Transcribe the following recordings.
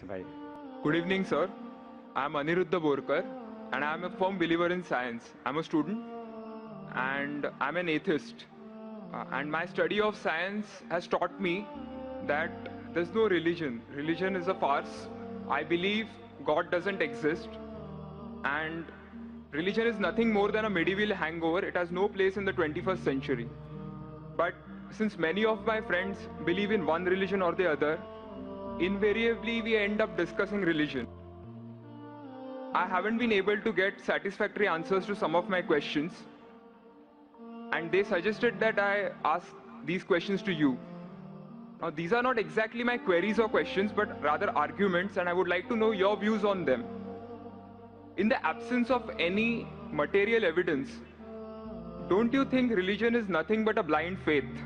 से भाई? Good evening, sir. I'm Aniruddha Borkar, and I'm a firm believer in science. I'm a student, and I'm an atheist. And my study of science has taught me that there's no religion. Religion is a farce. I believe God doesn't exist, and religion is nothing more than a medieval hangover. It has no place in the 21st century. But since many of my friends believe in one religion or the other, invariably we end up discussing religion. I haven't been able to get satisfactory answers to some of my questions, and they suggested that I ask these questions to you. Now, these are not exactly my queries or questions, but rather arguments, and I would like to know your views on them. In the absence of any material evidence, don't you think religion is nothing but a blind faith?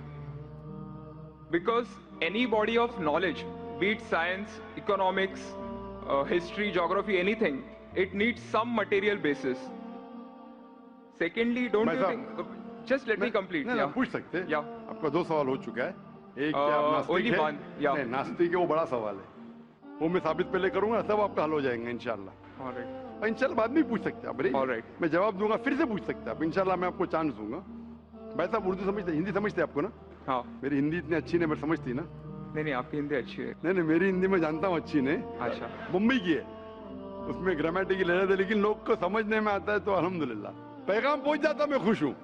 Because any body of knowledge, be it science, economics, history, geography, anything, it needs some material basis. Secondly, don't you think... Just let me complete. नहीं, पूछ सकते हैं। Yeah. आपका 2 सवाल हो चुका है। एक क्या आप नास्तिक only है? one, yeah. नहीं, नास्तिक है, वो बड़ा सवाल है। वो मैं साबित पहले करूंगा, सब आपका हल हो जाएंगे इंशाल्लाह। All right. इंशाल्लाह बाद में पूछ सकते हैं आप। All right. मैं जवाब दूंगा, फिर से पूछ सकते हैं आप। इंशाल्लाह मैं आपको चांस दूंगा। भाई साहब उर्दू समझते, हिंदी समझते आपको ना? हाँ। मेरी हिंदी इतनी अच्छी नहीं, मैं समझती ना? नहीं, आपकी हिंदी अच्छी है। नहीं, मेरी हिंदी मैं जानता हूँ अच्छी नहीं। अच्छा। मुंबई की है, उसमें ग्रामेटिकल एरर है, लेकिन लोग को समझने में आता है तो अल्हम्दुलिल्लाह। पैगाम पहुंच जाता, मैं खुश हूँ।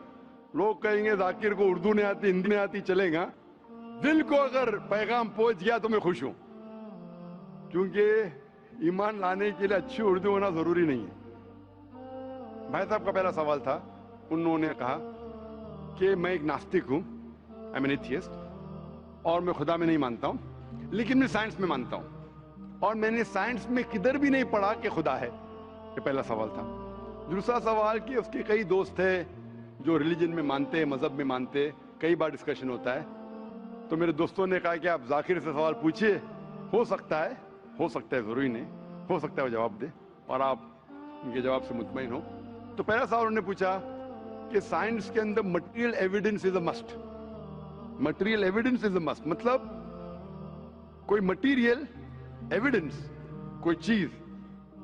लोग कहेंगे जाकिर को उर्दू नहीं आती, हिंदी नहीं आती, चलेगा। दिल को अगर पैगाम पहुंच गया तो मैं खुश हूँ, क्योंकि ईमान लाने के लिए अच्छी उर्दू होना जरूरी नहीं है। भाई साहब का पहला सवाल था, उन्होंने कहा कि मैं एक नास्तिक हूँ, आई एम एन एथियस्ट, और मैं खुदा में नहीं मानता हूँ, लेकिन मैं साइंस में मानता हूँ, और मैंने साइंस में किधर भी नहीं पढ़ा कि खुदा है। ये पहला सवाल था। दूसरा सवाल कि उसके कई दोस्त हैं जो रिलीजन में मानते हैं, मजहब में मानते हैं, कई बार डिस्कशन होता है। तो मेरे दोस्तों ने कहा कि आप जाकिर से सवाल पूछिए, हो सकता है जरूरी नहीं, हो सकता है वो जवाब दे और आप उनके जवाब से मुतमईन हो। तो पहला सवाल उन्होंने पूछा कि साइंस के अंदर material evidence is a must. Material evidence is a must मतलब कोई मटेरियल एविडेंस, कोई चीज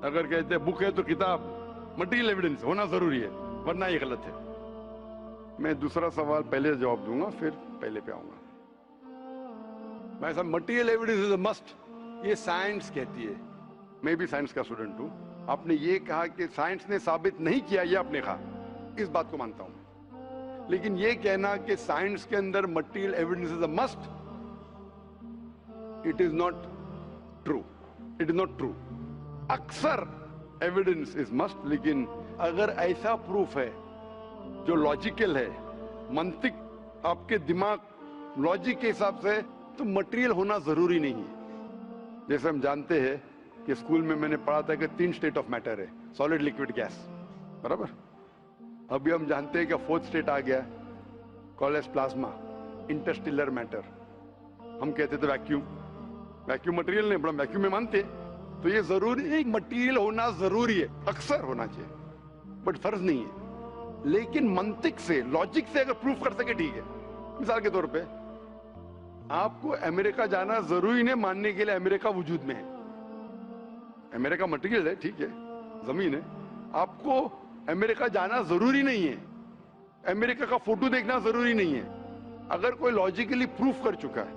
अगर कहते हैं बुक है तो किताब, मटेरियल एविडेंस होना जरूरी है, वरना ये गलत है। मैं दूसरा सवाल पहले जवाब दूंगा, फिर पहले पे आऊंगा। मैं सब material evidence is a must, ये साइंस कहती है। मैं भी साइंस का स्टूडेंट हूं। आपने ये कहा कि साइंस ने साबित नहीं किया, ये आपने कहा, इस बात को मानता हूं। लेकिन ये कहना कि साइंस के अंदर material evidence is a must, it is not true. It is not true. अक्सर एविडेंस इज मस्ट, लेकिन अगर ऐसा प्रूफ है जो लॉजिकल है, मंतिक आपके दिमाग लॉजिक के हिसाब से, तो मटेरियल होना जरूरी नहीं है। जैसे हम जानते हैं कि स्कूल में मैंने पढ़ा था कि 3 स्टेट ऑफ मैटर है, सॉलिड, लिक्विड, गैस, बराबर। अभी हम जानते हैं कि 4th स्टेट आ गया, कॉलेज प्लाज्मा, इंटरस्टेलर मैटर। हम कहते थे वैक्यूम, वैक्यूम मटेरियल नहीं, बड़ा वैक्यूम में मानते। तो ये जरूरी नहीं, मटेरियल होना जरूरी है, अक्सर होना चाहिए, बट फर्ज नहीं है। लेकिन मंतिक से, लॉजिक से अगर प्रूफ कर सके ठीक है। मिसाल के तौर पे आपको अमेरिका जाना जरूरी नहीं मानने के लिए अमेरिका वजूद में है। अमेरिका मटेरियल है, ठीक है, जमीन है। आपको अमेरिका जाना जरूरी नहीं है, अमेरिका का फोटो देखना जरूरी नहीं है। अगर कोई लॉजिकली प्रूफ कर चुका है,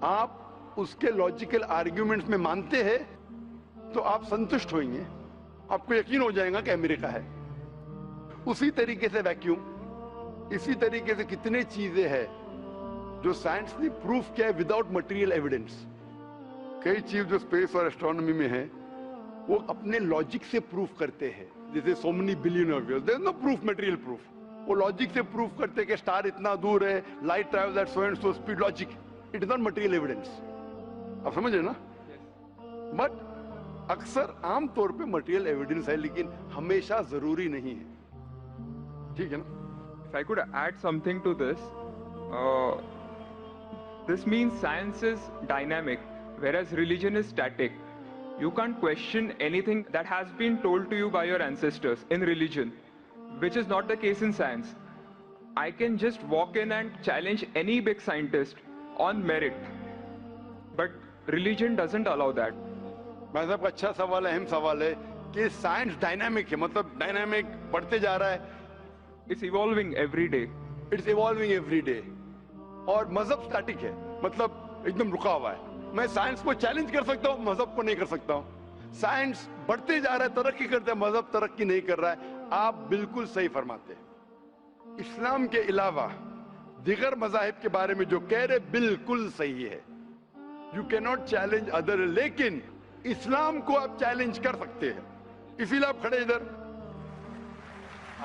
आप उसके लॉजिकल आर्ग्यूमेंट्स में मानते हैं, तो आप संतुष्ट होंगे, आपको यकीन हो जाएगा कि अमेरिका है। उसी तरीके से वैक्यूम, इसी तरीके से कितने चीजें हैं जो साइंस ने प्रूफ किया है विदाउट मटेरियल एविडेंस। कई चीज जो स्पेस और एस्ट्रोनॉमी में है, वो अपने लॉजिक से प्रूफ करते हैं। जैसे so many billion of years, there is no proof, material proof. वो लॉजिक से प्रूफ करते हैं कि स्टार इतना दूर है, light travels at so and so speed, logic. It is not material evidence. आप समझ रहे ना? बट अक्सर आमतौर पे मटेरियल एविडेंस है, लेकिन हमेशा जरूरी नहीं है। ठीक है ना? If I could add something to this, this means science is dynamic, whereas religion is static. You can't question anything that has been told to you by your ancestors in religion, which is not the case in science. I can just walk in and challenge any big scientist on merit, but religion doesn't allow that. भाई साहब का अच्छा सवाल है, अहम सवाल है कि साइंस डायनामिक है, मतलब डायनामिक बढ़ते जा रहा है, It's evolving every day. It's evolving every day. और मजहब स्टैटिक है, मतलब एकदम रुका हुआ है। मैं साइंस को चैलेंज कर सकता हूँ, मजहब को नहीं कर सकता हूँ। साइंस बढ़ते जा रहा है, तरक्की करते हैं, मजहब तरक्की नहीं कर रहा है। आप बिल्कुल सही फरमाते हैं। इस्लाम के अलावा दिगर मजाहिब के बारे में जो कह रहे बिल्कुल सही है। You can not challenge other, लेकिन इस्लाम को आप चैलेंज कर सकते हैं। इसीलिए आप खड़े इधर,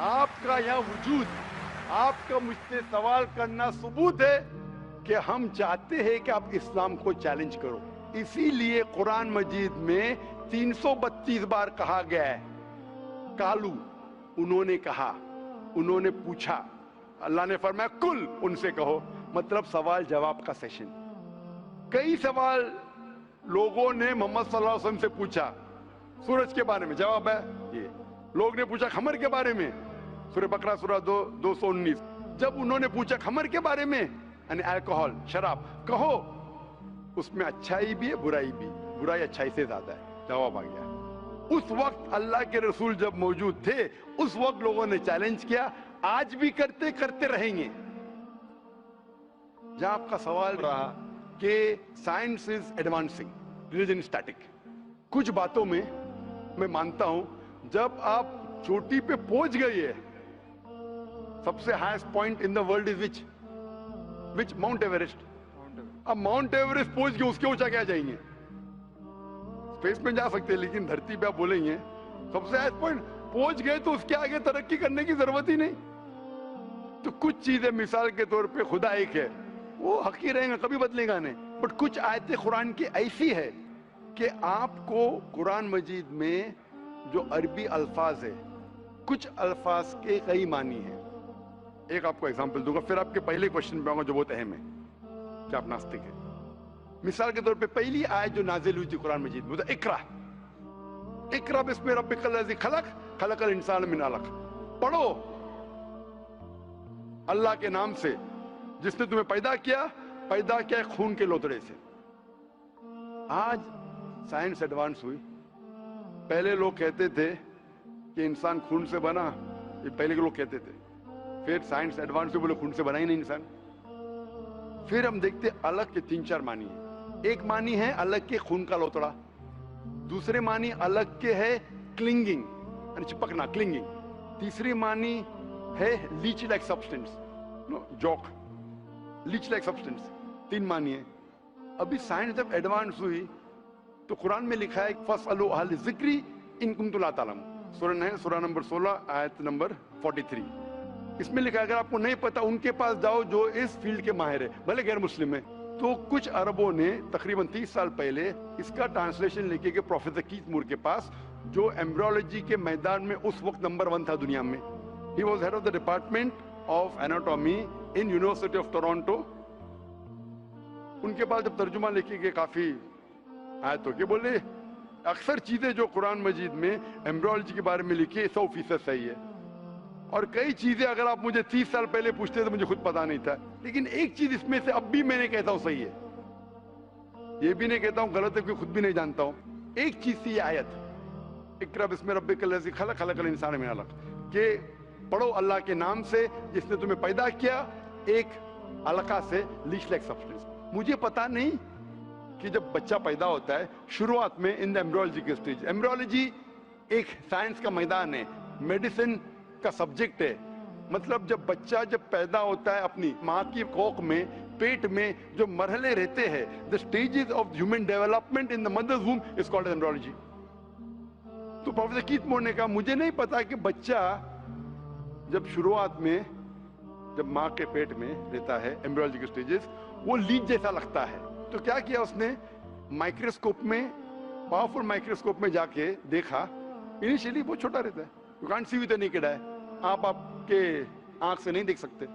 आपका यहाँ वजूद, आपका मुझसे सवाल करना सबूत है कि हम चाहते हैं कि आप इस्लाम को चैलेंज करो। इसीलिए कुरान मजीद में 332 बार कहा गया है कालू, उन्होंने कहा, उन्होंने पूछा। अल्लाह ने फरमाया कुल, उनसे कहो, मतलब सवाल जवाब का सेशन। कई सवाल लोगों ने मोहम्मद सल्लल्लाहु अलैहि वसल्लम से पूछा, सूरज के बारे में जवाब है ये। लोग ने पूछा खमर के बारे में, सूरह बकरा सूरह 219। जब उन्होंने पूछा खमर के बारे में, यानी अल्कोहल, शराब, कहो उसमें अच्छाई भी है बुराई भी, बुराई अच्छाई से ज्यादा है, जवाब आ गया। उस वक्त अल्लाह के रसूल जब मौजूद थे, उस वक्त लोगों ने चैलेंज किया, आज भी करते रहेंगे। जहां आपका सवाल रहा कि science is advancing, religion static, कुछ बातों में मैं मानता हूं, जब आप चोटी पे पहुंच गई है, सबसे highest point in the world is which mount Everest. अब माउंट एवरेस्ट पहुंच गए, उसके ऊंचा क्या जाएंगे? स्पेस में जा सकते हैं, लेकिन धरती पे आप बोलेंगे सबसे हाईएस्ट पॉइंट पहुंच गए तो उसके आगे तरक्की करने की जरूरत ही नहीं। तो कुछ चीजें, मिसाल के तौर पे खुदा एक है, वो हकी रहेगा, कभी बदलेगा नहीं। बट कुछ आयतें कुरान की ऐसी है कि आपको कुरान मजीद में जो अरबी अल्फाज है, कुछ अल्फाज के कई मानी है। एक आपको एग्जांपल दूंगा, फिर आपके पहले क्वेश्चन पे आऊंगा जो बहुत अहम है कि आप नास्तिक है। मिसाल के तौर पे पहली आयत जो नाजिल हुई थी कुरान मजीद में, इकरा इकरा बिस्मि रब्बिकल लज़ी खलक, खलकल इंसान मिन अलक। पढ़ो अल्लाह के नाम से जिसने तुम्हें पैदा किया खून के लोतड़े से। आज साइंस एडवांस हुई। पहले लोग कहते थे कि इंसान खून से बना, ये पहले के लोग कहते थे। फिर साइंस एडवांस हुई, बोले खून से बना ही नहीं इंसान। फिर हम देखते अलग के 3-4 मानी है। एक मानी है अलग के खून का लोतड़ा, दूसरे मानी अलग के है क्लिंगिंग, चिपकना, क्लिंगिंग। तीसरी मानी है लीच लाइक सब्सटेंस, जॉक, लीच लाइक सब्सटेंस। 3 मानी है। अभी साइंस जब एडवांस हुई तो कुरान में लिखा है फसअलू अहल ज़िक्री इन कुंतुम ला तालमून, सूरह नंबर 16 आयत नंबर 43। इसमें लिखा है अगर आपको नहीं पता उनके पास जाओ जो इस फील्ड के माहिर है, भले गैर मुस्लिम है। तो कुछ अरबों ने तकरीबन 30 साल पहले इसका ट्रांसलेशन लेके गए प्रोफेसर कीथ मूर के पास, जो एम्ब्रियोलॉजी के मैदान में उस वक्त नंबर 1 था दुनिया में। He was head of the department of anatomy in university of Toronto. उनके पास जब तर्जुमा लेके गए काफी आयतों के, बोले अक्सर चीजें जो कुरान मजीद में एम्ब्रियोलॉजी के बारे में लिखी 100% सही है, और कई चीजें अगर आप मुझे 30 साल पहले पूछते तो मुझे खुद पता नहीं था, लेकिन एक चीज इसमें से अब भी मैंने कहता हूं सही है। ये भी नहीं कहता हूं गलत है, क्योंकि खुद भी नहीं जानता हूं। एक चीज थी ये आयत इकरा बिस्मि रब्बिकल लज़ी खलक, खलकल इंसान मिन अलक, के पढ़ो अल्लाह के नाम से जिसने तुम्हें पैदा किया एक अलका से, लीच लाइक सब्सटेंस। मुझे पता नहीं कि जब बच्चा पैदा होता है शुरुआत में इन द एम्ब्रियोलॉजी के स्टेज, एम्ब्रियोलॉजी एक साइंस का मैदान है, मेडिसिन का सब्जेक्ट है। मतलब जब बच्चा जब पैदा होता है अपनी माँ की कोख में, पेट में जो मरहले रहते हैं, the stages of human development in the mother's womb is called embryology. तो प्रोफेसर कीथ मूर ने कहा मुझे नहीं पता कि बच्चा जब शुरुआत में जब माँ के पेट में रहता है, एम्ब्रियोलॉजी के स्टेजेस, वो लीच जैसा लगता है। तो क्या किया उसने, माइक्रोस्कोप में, पावरफुल माइक्रोस्कोप में जाके देखा, इनिशियली बहुत छोटा रहता है, you can't see with the naked eye, आप आपके आंख से नहीं देख सकते।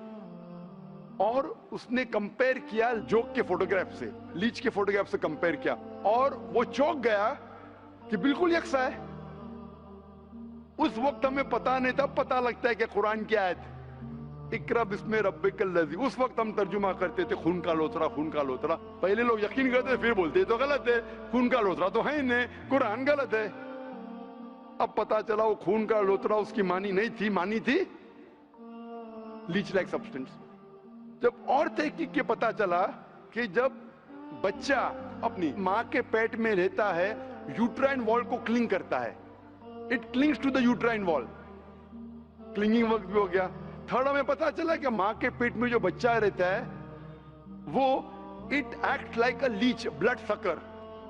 और उसने कंपेयर किया जोक के फोटोग्राफ से, लीच के फोटोग्राफ से कंपेयर किया, और वो चौंक गया कि बिल्कुल यकसा है। उस वक्त हमें पता नहीं था, पता लगता है कि कुरान की आयत इकरा बिस्मे रब्बिकल लज़ी, उस वक्त हम तर्जुमा करते थे खून का लोथरा, खून का लोथरा। पहले लोग यकीन करते थे, फिर बोलते तो गलत है, खून का लोथरा तो है ही नहीं, कुरान गलत है। अब पता चला वो खून का लोथरा उसकी मानी नहीं थी, मानी थी लीच लाइक सब्सटेंस। जब और तहकीक के पता चला कि जब बच्चा अपनी माँ के पेट में रहता है, यूट्राइन वॉल को क्लिंग करता है, it clings to the uterine wall, clinging work भी हो गया। थर्ड हमें पता चला कि माँ के पेट में जो बच्चा रहता है वो it act like a leech, blood sucker,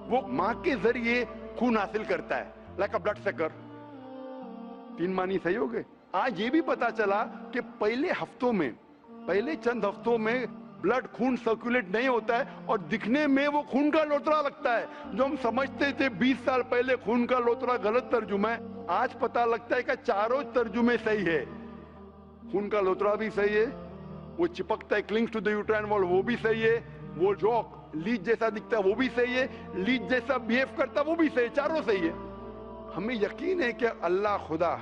वो माँ के जरिए खून हासिल करता है, लाइक अ ब्लड सकर। 3 मानी सही हो गए। आज ये भी पता चला कि पहले चंद हफ्तों में ब्लड खून सर्कुलेट नहीं होता है और दिखने में वो खून का लोथरा लगता है। जो हम समझते थे 20 साल पहले खून का लोथरा गलत तर्जुमा है, आज पता लगता है कि चारों तर्जुमे सही है। खून का लोथरा भी सही है, वो चिपकता है clings to the uterine wall वो भी सही है, वो जॉक लीच जैसा दिखता है वो भी सही है, लीच जैसा बिहेव करता है वो भी सही है, चारों सही है। हमें यकीन है कि अल्लाह खुदा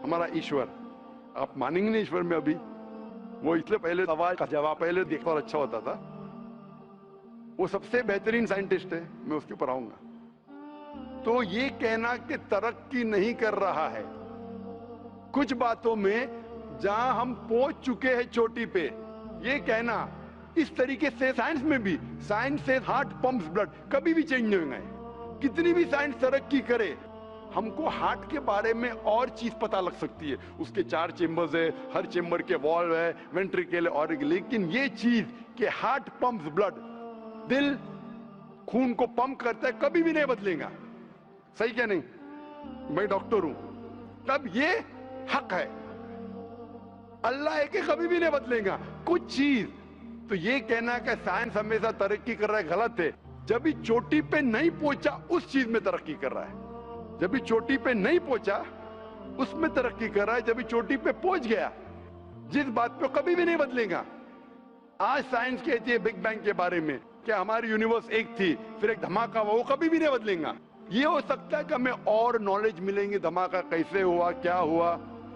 हमारा ईश्वर, आप मानेंगे नहीं ईश्वर में अभी, वो इसलिए पहले सवाल का जवाब पहले देखता और अच्छा होता था। वो सबसे बेहतरीन साइंटिस्ट है, मैं उसके ऊपर आऊंगा। तो ये कहना कि तरक्की नहीं कर रहा है, कुछ बातों में जहां हम पहुंच चुके हैं चोटी पे, ये कहना इस तरीके से साइंस में भी, साइंस से हार्ट पंप्स ब्लड, कभी भी चेंज नहीं होंगे। कितनी भी साइंस तरक्की करे, हमको हार्ट के बारे में और चीज पता लग सकती है, उसके 4 चेंबर्स है, हर चेंबर के वॉल्व है, वेंट्रिकल और, लेकिन ये चीज कि हार्ट पंप्स ब्लड, दिल खून को पंप करता है, कभी भी नहीं बदलेगा। सही क्या नहीं? मैं डॉक्टर हूं, तब ये हक है, अल्लाह है कि कभी भी नहीं बदलेगा कुछ चीज। तो ये कहना कि साइंस हमेशा तरक्की कर रहा है गलत है। जब भी चोटी पे नहीं पहुंचा उस चीज में तरक्की कर रहा है, जब भी चोटी पे नहीं पहुंचा उसमें तरक्की कर रहा है, जब भी चोटी पे पहुंच गया जिस बात पे कभी भी नहीं बदलेगा। आज साइंस कहती है बिग बैंग के बारे में कि हमारी यूनिवर्स एक थी फिर एक धमाका हुआ, वो कभी भी नहीं बदलेगा। ये हो सकता है कि हमें और नॉलेज मिलेंगे, धमाका कैसे हुआ, क्या हुआ।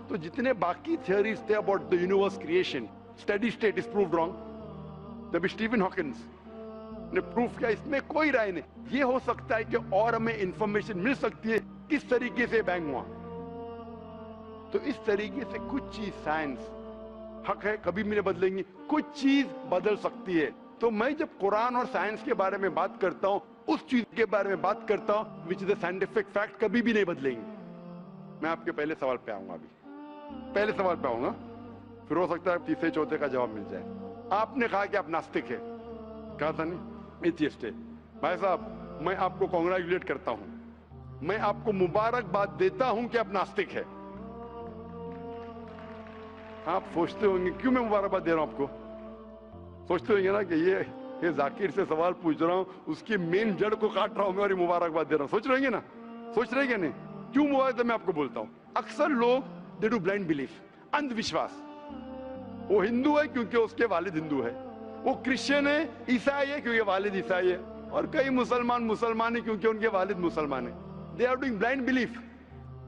तो जितने बाकी थियरीज थे about the universe creation, steady state is proved wrong. जब स्टीफन हॉकिंस ने प्रूफ किया, इसमें कोई राय नहीं। ये हो सकता है कि और हमें इंफॉर्मेशन मिल सकती है किस तरीके से बैंग हुआ। तो इस तरीके से कुछ चीज साइंस हक है, कभी भी नहीं बदलेंगी, कुछ चीज बदल सकती है। तो मैं जब कुरान और साइंस के बारे में बात करता हूं, उस चीज के बारे में बात करता हूं which is the scientific fact, कभी भी नहीं बदलेंगे। मैं आपके पहले सवाल पे आऊंगा, अभी पहले सवाल पे आऊंगा, फिर हो सकता है तीसरे चौथे का जवाब मिल जाए। आपने कहा कि आप नास्तिक है, कहा था नहीं, एथियस्ट है। भाई साहब मैं आपको कांग्रेचुलेट करता हूं, मैं आपको मुबारकबाद देता हूं कि आप नास्तिक है। आप सोचते होंगे क्यों मैं मुबारकबाद दे रहा हूं आपको, सोचते होंगे ना कि ये जाकिर से सवाल पूछ रहा हूं, उसकी मेन जड़ को काट रहा हूं मैं और मुबारकबाद दे रहा हूं। सोच रहे हैं ना, सोच रहे हैं नहीं? क्यों मुबारक मैं आपको बोलता हूं। अक्सर लोग दे डू ब्लाइंड बिलीफ, अंधविश्वास। वो हिंदू है क्योंकि उसके वालिद हिंदू है, वो क्रिश्चियन है, ईसाई है क्योंकि वालिद ईसाई है, और कई मुसलमान है क्योंकि उनके वालिद मुसलमान है। They are doing blind belief,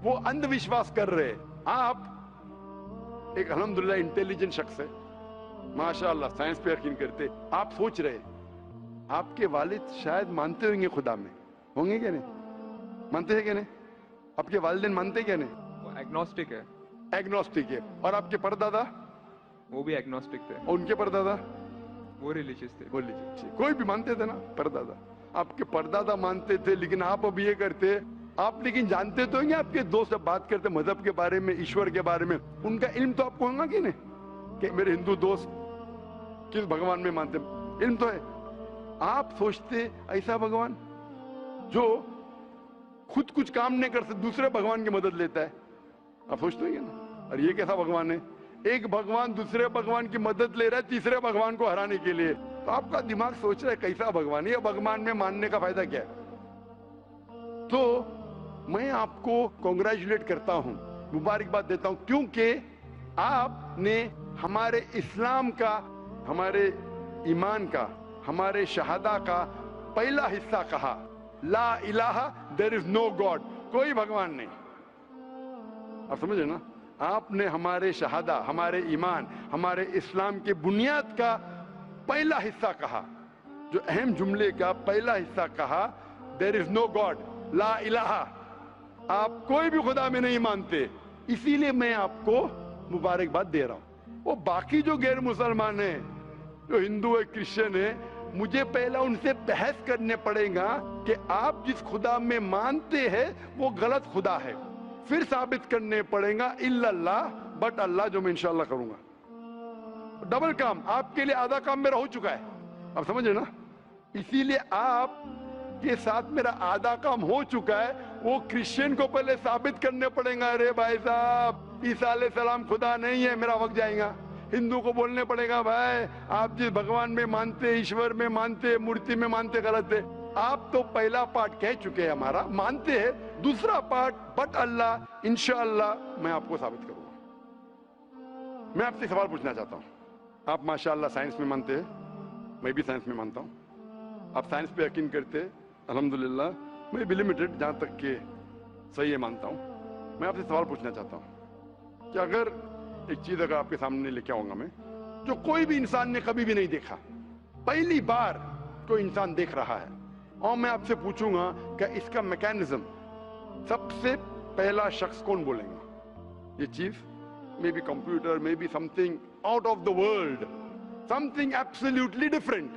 वो अंधविश्वास कर रहे हैं। आप एक अल्हम्दुलिल्लाह इंटेलिजेंट शख्स है, माशाअल्लाह, साइंस पे यकीन करते। आप सोच रहे आपके वालिद शायद मानते होंगे खुदा में, होंगे क्या नहीं? मानते हैं क्या नहीं? आपके वालिदैन मानते क्या नहीं? वो एग्नोस्टिक है। एग्नोस्टिक है। और आपके परदादा? वो भी एग्नोस्टिक थे। और उनके परदादा? वो रिलीजियस थे। वो रिलीजियस, कोई भी मानते थे ना परदादा। आपके परदादा मानते थे, लेकिन आप अब ये करते आप, लेकिन जानते तो हैं आपके दोस्त जब बात करते मजहब के बारे में, ईश्वर के बारे में, उनका इल्म तो आपको होगा कि नहीं कि मेरे हिंदू दोस्त किस भगवान में मानते, इल्म तो है। आप सोचते ऐसा भगवान जो खुद कुछ काम नहीं कर सकते, दूसरे भगवान की मदद लेता है, आप सोचते हैं ना? और ये कैसा भगवान है? एक भगवान दूसरे भगवान की मदद ले रहा है तीसरे भगवान को हराने के लिए। तो आपका दिमाग सोच रहा है कैसा भगवान है, भगवान में मानने का फायदा क्या है? तो मैं आपको कांग्रेचुलेट करता हूं, मुबारकबाद देता हूं, क्योंकि आपने हमारे इस्लाम का, हमारे ईमान का, हमारे शहादा का पहला हिस्सा कहा, ला इलाहा, देयर इज नो गॉड, कोई भगवान नहीं। आप समझे ना? आपने हमारे शहादा, हमारे ईमान, हमारे इस्लाम के बुनियाद का पहला हिस्सा कहा, जो अहम जुमले का पहला हिस्सा कहा, देयर इज नो गॉड, ला इलाहा, आप कोई भी खुदा में नहीं मानते, इसीलिए मैं आपको मुबारकबाद दे रहा हूं। वो बाकी जो गैर मुसलमान है, जो हिंदू है, क्रिश्चियन है, मुझे पहला उनसे बहस करने पड़ेगा कि आप जिस खुदा में मानते हैं वो गलत खुदा है, फिर साबित करने पड़ेगा इल्लल्लाह, बट अल्लाह, जो मैं इंशाल्लाह करूंगा। डबल काम, आपके लिए आधा काम मेरा हो चुका है, आप समझ रहे ना? इसीलिए आप के साथ मेरा आधा काम हो चुका है, वो क्रिश्चियन को पहले साबित करने पड़ेगा, अरे भाई साहब ईसा अलैहिस्सलाम खुदा नहीं है, मेरा वक्त जाएगा। हिंदू को बोलने पड़ेगा, भाई आप जिस भगवान में मानते, ईश्वर में मानते, मूर्ति में मानते, गलत है। आप तो पहला पार्ट कह चुके हैं हमारा, मानते हैं, दूसरा पार्ट बट अल्लाह, इंशाअल्लाह मैं आपको साबित करूंगा। मैं आपसे सवाल पूछना चाहता हूं, आप माशाअल्लाह साइंस में मानते हैं, मैं भी साइंस में मानता हूं, आप साइंस पे यकीन करते हैं, अल्हम्दुलिल्लाह, मैं भी लिमिटेड जहां तक के सही है मानता हूं। मैं आपसे सवाल पूछना चाहता हूं कि अगर एक चीज अगर आपके सामने लेके आऊंगा मैं, जो कोई भी इंसान ने कभी भी नहीं देखा, पहली बार कोई इंसान देख रहा है, और मैं आपसे पूछूंगा कि इसका मैकेनिज्म, सबसे पहला शख्स कौन बोलेगा? ये चीज may be computer, may be something out of the world, something absolutely different,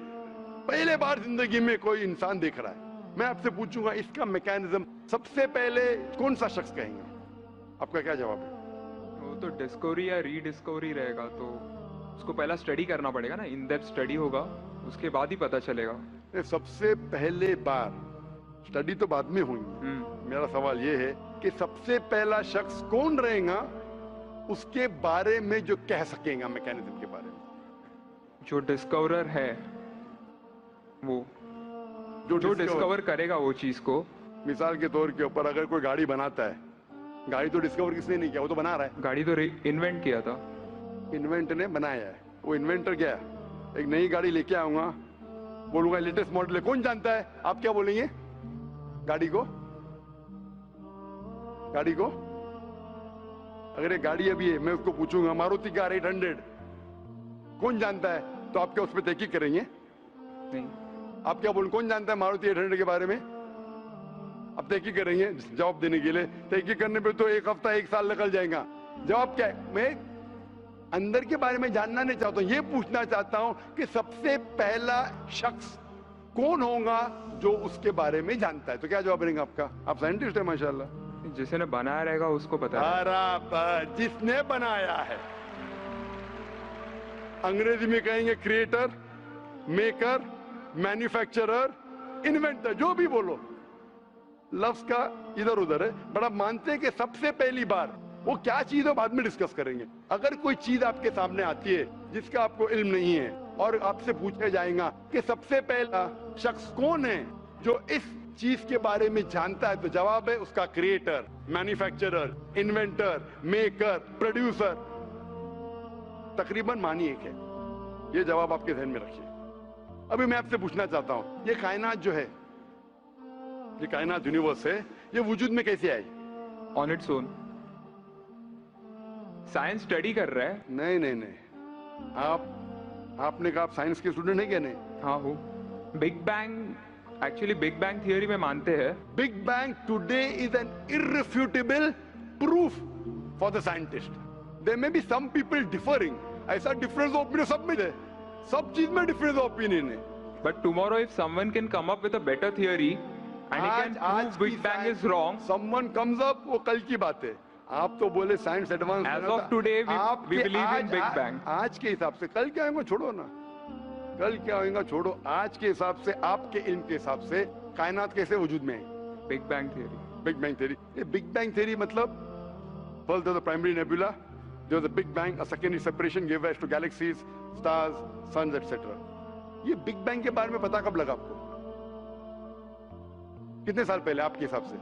पहले बार जिंदगी में कोई इंसान देख रहा है। मैं आपसे पूछूंगा इसका मैकेनिज्म सबसे पहले कौन सा शख्स कहेगा? आपका क्या जवाब है? वो तो डिस्कवरी या रीडिस्कवरी रहेगा, तो उसको पहला स्टडी करना पड़ेगा ना, इन डेप्थ स्टडी होगा, उसके बाद ही पता चलेगा। सबसे पहले बार स्टडी तो बाद में हुई, मेरा सवाल ये है कि सबसे पहला शख्स कौन रहेगा उसके बारे में जो कह सकेगा मैकेनिज्म के बारे में? जो डिस्कवरर है, वो जो डिस्कवर करेगा वो चीज को। मिसाल के तौर के ऊपर अगर कोई गाड़ी बनाता है, गाड़ी तो डिस्कवर किसने नहीं किया, वो तो बना रहा है। गाड़ी तो इन्वेंट किया था, इन्वेंट ने बनाया है, वो इन्वेंटर क्या है? एक नई गाड़ी लेके आऊंगा, बोलूंगा लेटेस्ट मॉडल है, कौन जानता है? आप क्या बोलेंगे? गाड़ी को, गाड़ी को अगर ये गाड़ी अभी है, मैं उसको पूछूंगा मारुति कार 800 कौन जानता है, तो आप क्या उस पर तहकीक करेंगे? नहीं। आप क्या बोलेंगे, कौन जानता है मारुति 800 के बारे में? आप तहकीक करेंगे जवाब देने के लिए, तहकीक करने पे तो एक हफ्ता एक साल निकल जाएगा। जवाब क्या है? मैं अंदर के बारे में जानना नहीं चाहता हूं, ये पूछना चाहता हूं कि सबसे पहला शख्स कौन होगा जो उसके बारे में जानता है। तो क्या जवाब रहेगा आपका? आप साइंटिस्ट है माशाल्लाह। जिसने बनाया रहेगा उसको पता है। बराबर, जिसने बनाया है। अंग्रेजी में कहेंगे क्रिएटर, मेकर, मैन्युफैक्चरर, इन्वेंटर, जो भी बोलो, लफ्ज का इधर उधर है, बड़ा मानते हैं कि सबसे पहली बार वो क्या चीज है बाद में डिस्कस करेंगे। अगर कोई चीज आपके सामने आती है जिसका आपको इल्म नहीं है और आपसे पूछा जाएगा कि सबसे पहला शख्स कौन है जो इस चीज के बारे में जानता है, तो जवाब है उसका creator, manufacturer, inventor, maker, producer. तकरीबन मानी एक है। ये जवाब आपके ध्यान में रखिए। अभी मैं आपसे पूछना चाहता हूं, ये कायनात जो है, ये कायनात यूनिवर्स है, ये वजूद में कैसे आई? On its own. Science study कर रहा है। नहीं नहीं नहीं, आपने कहा आप साइंस के स्टूडेंट है क्या? नहीं। हाँ हूँ। Big bang, actually big bang theory में मानते हैं। Big bang today is an irrefutable proof for the scientist. There may be some people differing, ऐसा डिफरेंस ऑफ ओपिनियन सब में है, सब चीज में डिफरेंस ऑफ ओपिनियन है। But tomorrow if someone can come up with a better theory and he can prove big bang is wrong, someone comes up, वो कल की बात है। आप तो बोले science advance, age of today we believe in big bang. आज के हिसाब से, कल क्या होगा छोड़ो ना, कल क्या होगा छोड़ो, आज के हिसाब से, आपके इल्म के हिसाब से कायनात कैसे वजूद में है? Big bang theory. Big bang theory. ये बिग बैंग थियरी मतलब first the primary nebula, there was a big bang, a secondary separation gave rise to galaxies, stars, suns, etc. ये बिग बैंग के बारे में पता कब लगा आपको? कितने साल पहले आपके हिसाब से?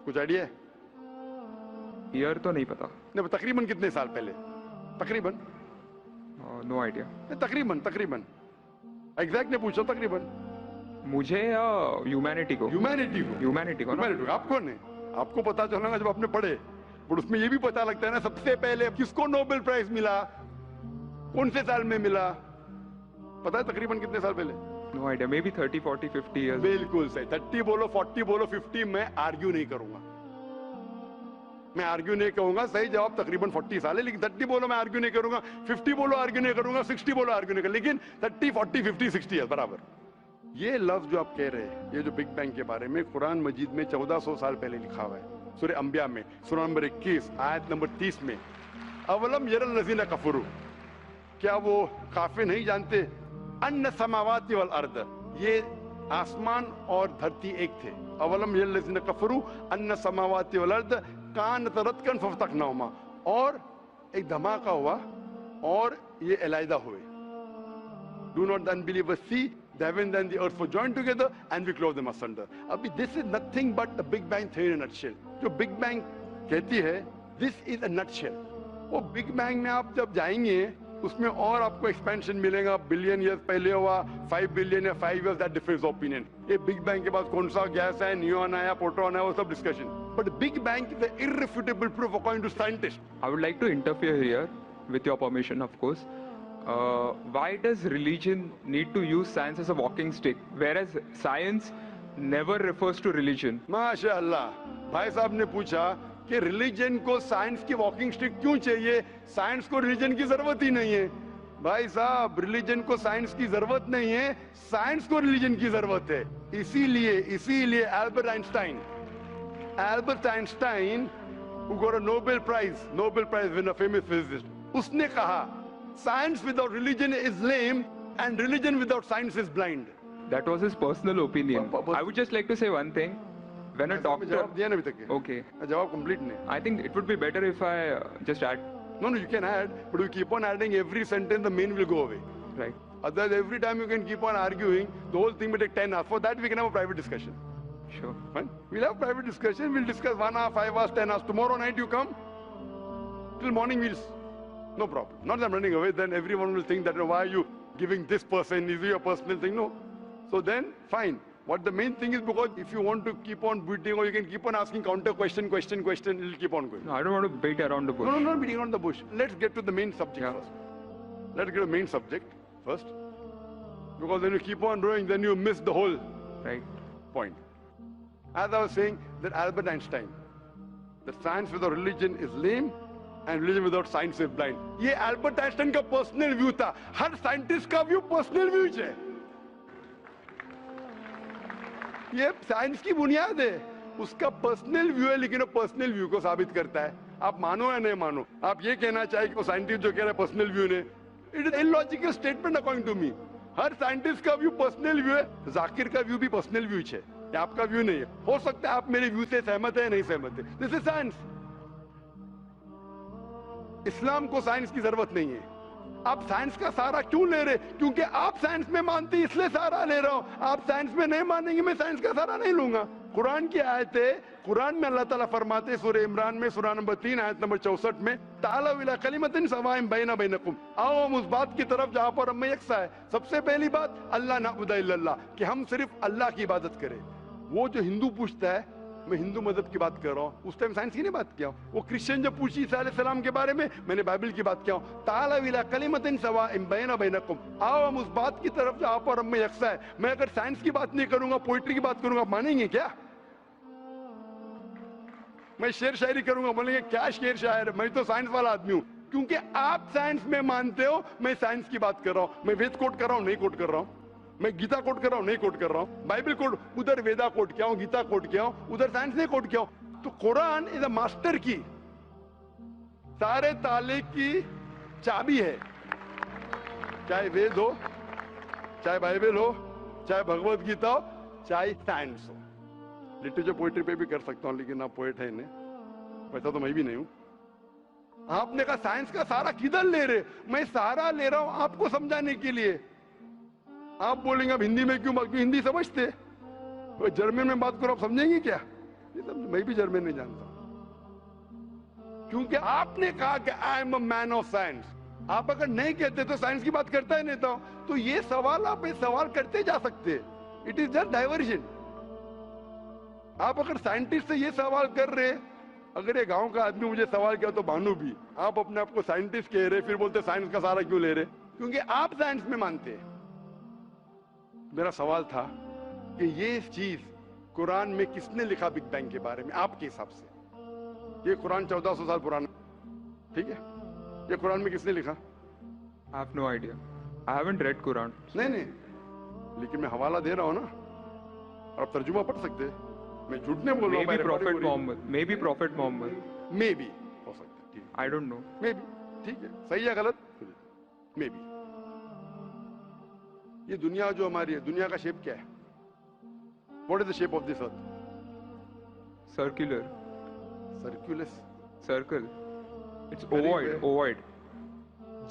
कुछ आइडिया है? ईयर तो नहीं पता। नहीं, तकरीबन कितने साल पहले? तकरीबन? No idea. तकरीबन एग्जैक्ट ने पूछा, तकरीबन। मुझे या ह्यूमैनिटी को? ह्यूमैनिटी को ना? आपको नहीं, आपको पता चलेगा जब आपने पढ़े। पर उसमें ये भी पता लगता है ना सबसे पहले किसको नोबेल प्राइज मिला, कौन से साल में मिला, पता है तकरीबन कितने साल पहले? No idea. Maybe 30, 40, 50 years. बिल्कुल सही. 30 बोलो, 40 बोलो, 50, मैं आर्ग्यू नहीं करूंगा. मैं आर्ग्यू नहीं कहूंगा. सही जवाब तकरीबन 40 साल है, लेकिन 30 बोलो मैं आर्ग्यू नहीं करूंगा, 50 बोलो आर्ग्यू नहीं करूंगा, 60 बोलो आर्ग्यू नहीं करूंगा, लेकिन 30, 40, 50, 60 है बराबर. ये लफ्ज जो आप कह रहे हैं, ये जो बिग बैंग के बारे में कुरान मजीद में 1400 साल पहले लिखा हुआ है. सूरह अंबिया में सूरह नंबर 21 आयत नंबर 30 में, अवलम यरल लज़ीना कफरू, क्या वो काफिर नहीं जानते, अन्ना समावाति वल अर्द, ये आसमान और धरती एक थे. अवलम यरल लज़ीना कफरू अन्ना समावाति वल अर्द कानत रतकन फफ्तकनाहुमा, और एक धमाका हुआ और ये अलहदा हुए. Do not the unbelievers see the heavens and the earth were joined together and we clove them asunder. अभी this is nothing but the Big Bang theory in a nutshell. जो Big Bang कहती है, this is a nutshell. वो Big Bang में आप जब जाएंगे उसमें और आपको एक्सपेंशन मिलेगा. बिलियन ईयर्स पहले हुआ, 5 बिलियन या 5 years, that differs opinion. ये बिग बैंग के बाद कौन सा गैस है, न्यूट्रॉन आया, प्रोटॉन आया, वो सब discussion. But big bang is the irrefutable proof according to scientists. I would like to interfere here, with your permission, of course. Why does religion need to use science as a walking stick, whereas science never refers to religion? माशाअल्लाह, भाई साहब ने पूछा कि religion को science की walking stick क्यों चाहिए, साइंस को रिलीजन की जरूरत ही नहीं है. भाई साहब, रिलीजन को साइंस की जरूरत नहीं है, साइंस को रिलीजन की जरूरत है. इसीलिए Albert Einstein who got a Nobel Prize winner, famous physicist, उसने कहा science without religion is lame and religion without science is blind. That was his personal opinion. I would just like to say one thing. When a doctor... जवाब दिया ना अभी तक. Okay. जवाब complete नहीं. I think it would be better if I just add. No, you can add, but you keep on adding every sentence, the main will go away. Right. Otherwise, every time you can keep on arguing, the whole thing will take 10 hours. For that, we can have a private discussion. Sure. Fine? We'll have private discussion. We'll discuss 1 hour, 5 hours, 10 hours. Tomorrow night you come. Till morning no problem. Not that I'm running away. Then everyone will think that why are you giving this person? Is it your personal thing? No. So then, fine. What the main thing is, because if you want to keep on beating or you can keep on asking counter question, it'll keep on going. No, I don't want to beat around the bush. No, not beating around the bush. Let's get to the main subject first. Let's get to the main subject first. Because when you keep on growing, then you miss the whole point. As I was saying, that Albert Einstein, that science without religion is lame and religion without science is blind. ये Albert Einstein का personal view था. हर scientist का view personal view है. ये science की बुनियाद है. उसका पर्सनल व्यू है, लेकिन वो पर्सनल व्यू को साबित करता है. आप मानो या नहीं मानो, आप ये कहना चाहे कि वो साइंटिस्ट जो कह रहा है पर्सनल व्यू ने, it is illogical statement according to me. हर साइंटिस्ट का व्यू पर्सनल व्यू है. जाकिर का व्यू भी पर्सनल व्यू है, आपका व्यू नहीं है. हो सकता है आप मेरे व्यू से सहमत है, नहीं सहमत है. This is science. इस्लाम को साइंस की जरूरत नहीं है. आप साइंस का सहारा क्यों ले रहे? क्योंकि आप साइंस में मानते, इसलिए सहारा ले रहा हूं. आप साइंस में नहीं मानेंगे, मैं साइंस का सहारा नहीं लूंगा. कुरान की आयत है, कुरान में अल्लाह ताला फरमाते, सूरह इमरान में सूरह नंबर 3 आयत नंबर 64 में, तालू इला कलिमतिन सवाइन बैना बैनकुम, आओ हम उस बात की तरफ जहां पर हम यकसा है. सबसे पहली बात, अल्लाह नअबुद इल्लल्लाह, कि हम सिर्फ अल्लाह की इबादत करें. वो जो हिंदू पूछता है, मैं हिंदू मजहब की बात कर रहा हूँ, उस टाइम साइंस की नहीं बात किया. वो क्रिश्चियन जब पूछी ईसा अलैहिस्सलाम के बारे में, मैंने बाइबल की बात किया. ताला इला कलिमतिन सवाइन बैना बैनकुम, आओ हम उस बात की तरफ जहां पर हम यकसा है. मैं अगर साइंस की बात नहीं करूंगा, पोइट्री की बात करूंगा, आप मानेंगे क्या? मैं शेर शायरी करूंगा, बोलेंगे क्या शेर शायर, मैं तो साइंस वाला आदमी हूं. क्योंकि आप साइंस में मानते हो, मैं साइंस की बात कर रहा हूं. मैं वेद कोट कर रहा हूं, नहीं कोट कर रहा हूं. मैं गीता कोट कर रहा हूं, नहीं कोट कर रहा हूं. बाइबल कोट, उधर वेदा कोट किया हूं, गीता कोट किया हूं, उधर साइंस नहीं कोट किया हूं. तो कुरान इज अ मास्टर की, सारे ताले की चाबी है. चाहे वेद हो, चाहे बाइबल हो, चाहे भगवत गीता हो, चाहे साइंस हो. लिटरेचर पोएट्री पे भी कर सकता हूं, लेकिन आप पोएट है नहीं, वैसा तो मैं भी नहीं हूं. आपने कहा साइंस का सहारा किधर ले रहे? मैं सहारा ले रहा हूं आपको समझाने के लिए. आप बोलेंगे अब हिंदी में क्यों? हिंदी समझते? तो जर्मन में बात करो, आप समझेंगे क्या? मैं भी जर्मन नहीं जानता. क्योंकि आपने कहा कि I am a man of science. आप अगर नहीं कहते तो साइंस की बात करता ही नहीं था. तो ये सवाल आप सवाल करते जा सकते. It is just diversion. आप अगर साइंटिस्ट से ये सवाल कर रहे अगर ये गांव का आदमी मुझे सवाल किया तो भानु भी, आप अपने आप को साइंटिस्ट कह रहे, फिर बोलते साइंस का सहारा क्यों ले रहे? क्योंकि आप साइंस में मानते हैं। मेरा सवाल था कि ये चीज कुरान में किसने लिखा बिग बैंग के बारे में आपके हिसाब से? ये कुरान 1400 साल पुराना, ठीक है? ये कुरान में किसने लिखा? I have no idea. I haven't read Quran. नहीं, लेकिन मैं हवाला दे रहा हूं ना, और आप तर्जुमा पढ़ सकते हैं। मैं झूठ नहीं बोल रहा हूं। Maybe Prophet Muhammad. Maybe Prophet Muhammad. May be हो सकता है, ठीक है। I don't know. May be, ठीक है, सही है गलत? May be. ये दुनिया जो हमारी है, दुनिया का शेप क्या है? What is the shape of this earth? Circular. सर्कुलस, Circle. It's Very ovoid. well. Ovoid.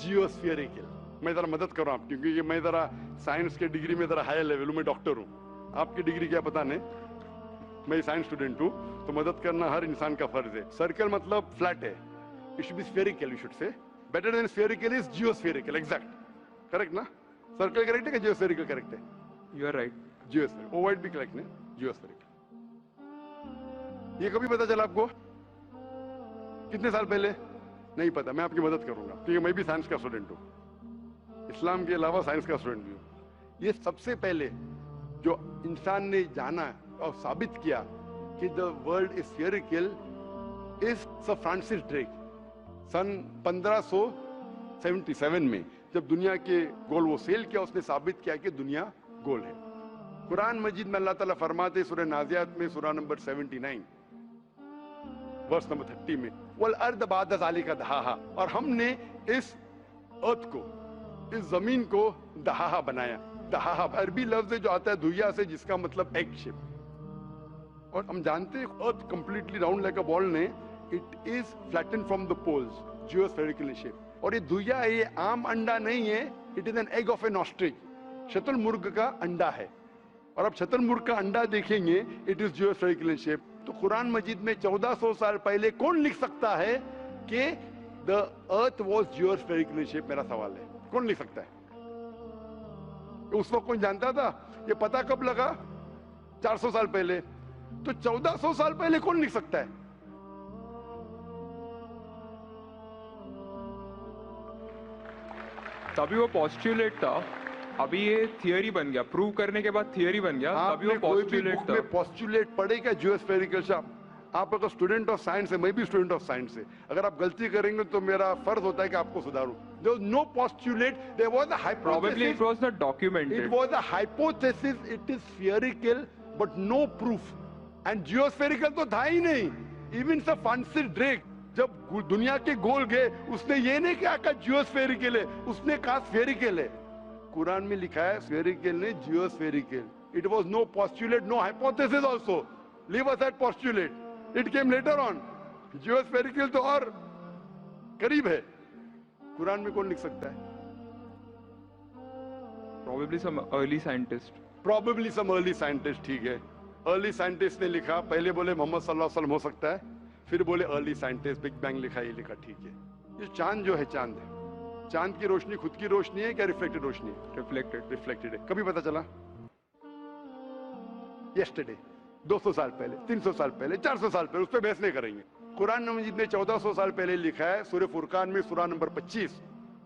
जियोस्फियरिकल। मैं जरा मदद कर रहा हूं, क्योंकि ये मैं जरा साइंस के डिग्री में जरा हाई लेवल हूं, मैं डॉक्टर हूं। आपकी डिग्री क्या पता नहीं, मैं साइंस स्टूडेंट हूं, तो मदद करना हर इंसान का फर्ज है। सर्कल मतलब फ्लैट है, it should be spherical, you should say. Better than spherical is geospherical, exact, correct ना? सर्कल करेक्ट है कि जियोस्फेरिकल करेक्ट है? You are right. Geospherical, ovoid भी करेक्ट है, जियोस्फेरिकल। ये कभी पता चला आपको? कितने साल पहले? नहीं पता, मैं आपकी मदद करूंगा, क्योंकि मैं भी साइंस का स्टूडेंट हूं, इस्लाम के अलावा साइंस का स्टूडेंट भी हूं। ये सबसे पहले जो इंसान ने जाना और साबित किया कि the world is spherical is sir Francis Drake. सन 1577 में जब दुनिया के गोल वो सेल किया, उसने साबित किया कि दुनिया गोल है। कुरान मजीद में अल्लाह ताला फरमाते सूरह नाज़ियात में सूरह नंबर 79 वर्स नंबर 30 में, वल अर्द बाद ज़ालिका दहाहा, और हमने इस अर्थ को, इस जमीन को दहाहा बनाया। दहाहा अरबी लफ्ज जो आता है धुइया से, जिसका मतलब एग शेप। और हम जानते हैं earth completely round like a ball ने, it is flatten from the poles, geospherical shape. और ये धुइया है, ये आम अंडा नहीं है, it is an egg of an ostrich, शतुरमुर्ग का अंडा है। और अब शतुरमुर्ग का अंडा देखेंगे, इट इज जियोस्फेरिकल शेप। तो कुरान मजीद में 1400 साल पहले कौन लिख सकता है कि द अर्थ वाज जियोस्फेरिकल शेप? मेरा सवाल है, कौन लिख सकता है? उस वक्त कौन जानता था? ये पता कब लगा? 400 साल पहले। तो 1400 साल पहले कौन लिख सकता है? तभी वो पोस्टुलेट था, अभी ये थियरी बन गया, प्रूव करने के बाद थियरी बन गया, तभी वो आपने कोई भी पोस्टुलेट बुक था। में पोस्टुलेट पढ़ेगा जियोस्फेरिकल शेप? आप अगर स्टूडेंट ऑफ साइंस है, मैं भी स्टूडेंट ऑफ साइंस है, अगर आप गलती करेंगे तो मेरा फर्ज होता है कि आपको सुधारूं। There was no postulate, there was a hypothesis. Probably it was not documented. It was a hypothesis, it is spherical, but no proof. And geospherical तो था ही नहीं। Even Sir Francis Drake जब दुनिया के गोल गए, उसने ये नहीं कहा कि जियोस्फेरिकल है, उसने कहा स्फेरिकल है। कुरान में लिखा है स्फेरिकल नहीं, जियोस्फेरिकल। It was no postulate, no hypothesis also. Leave aside postulate. It came later on. जियोस्फेरिकल तो और करीब है। कुरान में कौन लिख सकता है? Probably some early scientist. Probably some early scientist, ठीक है। अर्ली साइंटिस्ट ने लिखा, पहले बोले मोहम्मद सल्लल्लाहु अलैहि वसल्लम हो सकता है, फिर बोले अर्ली साइंटिस्ट, बिग बैंग लिखा, ये लिखा, ठीक है। ये चांद जो है, चांद है, चांद की रोशनी खुद की रोशनी है क्या रिफ्लेक्टेड रोशनी है? रिफ्लेक्टेड है। कभी पता चला? यस्टरडे, 200 साल पहले, 300 साल पहले, 400 साल पहले, उस पर बहस नहीं करेंगे। कुरान मजीद ने 1400 साल पहले लिखा है सूरह फुरकान में सूरह नंबर 25